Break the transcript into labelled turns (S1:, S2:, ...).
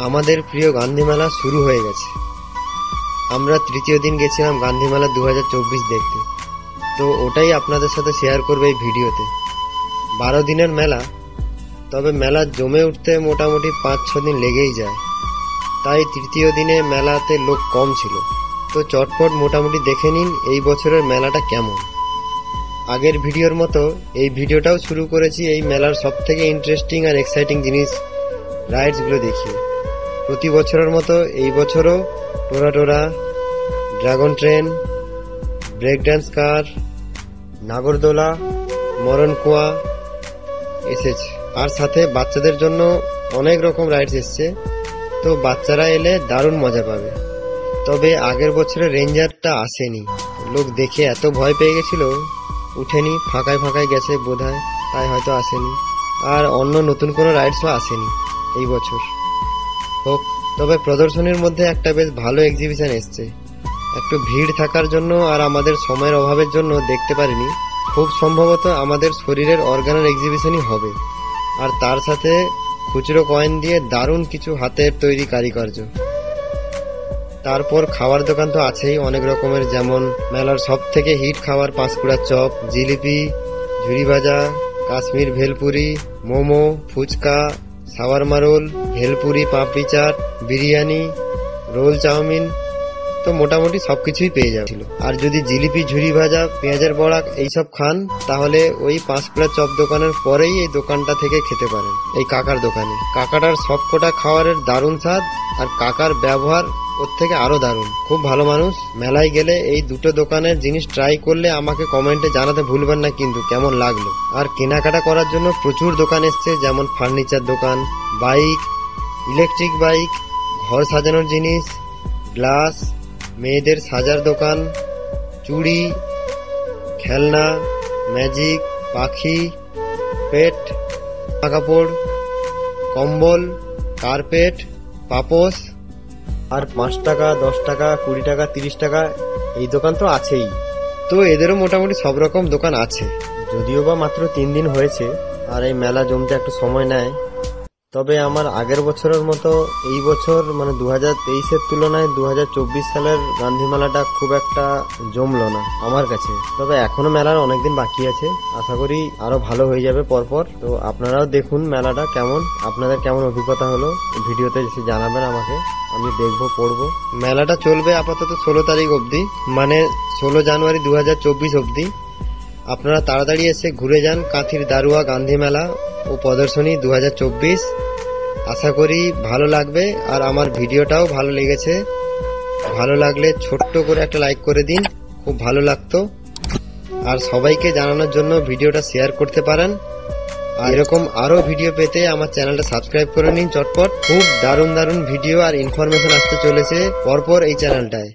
S1: আমাদের প্রিয় গান্ধী মেলা শুরু হয়ে গেছে। আমরা তৃতীয় দিন গেছিলাম গান্ধী মেলা 2024 দেখতে, তো ওটাই আপনাদের সাথে শেয়ার করবে এই ভিডিওতে। 12 দিনের মেলা, তবে মেলা জমে উঠতে মোটামুটি 5-6 দিন লেগেই যায়, তাই তৃতীয় দিনে মেলাতে লোক কম ছিল। তো চটপট মোটামুটি দেখে নিন এই বছরের মেলাটা কেমন। আগের ভিডিওর মতো এই ভিডিওটাও শুরু করেছি এই মেলার সবথেকে ইন্টারেস্টিং আর এক্সাইটিং জিনিস রাইডসগুলো দেখিয়ে। প্রতি বছরের মতো এই বছরও টোরা, ড্রাগন ট্রেন, ব্রেক ড্যান্স কার, নাগরদোলা, মরণ কুয়া এসেছে, আর সাথে বাচ্চাদের জন্য অনেক রকম রাইডস এসছে। তো বাচ্চারা এলে দারুণ মজা পাবে। তবে আগের বছরের রেঞ্জারটা আসেনি, লোক দেখে এত ভয় পেয়ে গেছিল, উঠেনি, ফাঁকায় গেছে বোধহয়, তাই হয়তো আসেনি। আর অন্য নতুন কোনো রাইডসও আসেনি এই বছর। হোক, তবে প্রদর্শনীর মধ্যে একটা বেশ ভালো এক্সিবিশন এসছে। একটু ভিড় থাকার জন্য আর আমাদের সময়ের অভাবের জন্য দেখতে পারিনি। খুব সম্ভবত আমাদের শরীরের অর্গানের এক্সিবিশনই হবে, আর তার সাথে খুচরো কয়েন দিয়ে দারুণ কিছু হাতের তৈরি কারিকার্য। তারপর খাওয়ার দোকান তো আছেই অনেক রকমের, যেমন মেলার সব থেকে হিট খাবার পাঁশকুড়ার চপ, জিলিপি, ঝুরি ভাজা, কাশ্মীর ভেলপুরি, মোমো, ফুচকা, শাওয়ারমা রোল, ভেলপুরি, পাপড়ি চাট, বিরিয়ানি, রোল, চাউমিন, তো মোটামুটি সবকিছুই পেয়ে যাচ্ছিল। আর যদি জিলিপি, ঝুরি ভাজা, পেঁয়াজের বড়া এইসব খান, তাহলে ওই পাঁশকুড়া চপ দোকানের পরেই এই দোকানটা থেকে খেতে পারেন, এই কাকার দোকানে। কাকাটার সবকটা খাবারের দারুণ স্বাদ, আর কাকার ব্যবহার ওর থেকে আরো দারুণ, খুব ভালো মানুষ। মেলায় গেলে এই দুটো দোকানের জিনিস ট্রাই করলে আমাকে কমেন্টে জানাতে ভুলবেন না কিন্তু কেমন লাগলো। আর কেনাকাটা করার জন্য প্রচুর দোকান এসছে, যেমন ফার্নিচার দোকান, বাইক, ইলেকট্রিক বাইক, ঘর সাজানোর জিনিস, গ্লাস, মেয়েদের সাজার দোকান, চুড়ি, খেলনা, ম্যাজিক, পাখি, পেট, কাপড়, কম্বল, কার্পেট, পাপোশ, আর 5 টাকা, 10 টাকা, 20 টাকা, 30 টাকা এই দোকান তো আছেই। তো এদেরও মোটামুটি সব রকম দোকান আছে। যদিও বা মাত্র 3 দিন হয়েছে, আর এই মেলা জমতে একটু সময় নেয়। তবে আমার আগের বছরের মতো এই বছর মানে 2023-এর তুলনায় 2024 সালের গান্ধী মেলাটা খুব একটা জমলো না আমার কাছে। তবে এখনো মেলার অনেকদিন বাকি আছে, আশা করি আরো ভালো হয়ে যাবে পরপর। তো আপনারাও দেখুন মেলাটা কেমন, আপনাদের কেমন অভিজ্ঞতা হলো ভিডিওতে এসে জানাবেন আমাকে, আমি দেখবো, পড়বো। মেলাটা চলবে আপাতত 16 তারিখ অবধি, মানে 16 জানুয়ারি 2024 অবধি। আপনারা তাড়াতাড়ি এসে ঘুরে যান কাঁথির দারুয়া গান্ধী মেলা ও প্রদর্শনী 2024। আশা করি ভালো লাগবে, আর আমার ভিডিওটাও ভালো লেগেছে। ভালো লাগলে ছোট্ট করে একটা লাইক করে দিন, খুব ভালো লাগতো। আর সবাইকে জানানোর জন্য ভিডিওটা শেয়ার করতে পারেন। আর এরকম আরো ভিডিও পেতে আমার চ্যানেলটা সাবস্ক্রাইব করে নিন চটপট। খুব দারুণ ভিডিও আর ইনফরমেশন আসতে চলেছে পরপর এই চ্যানেলটায়।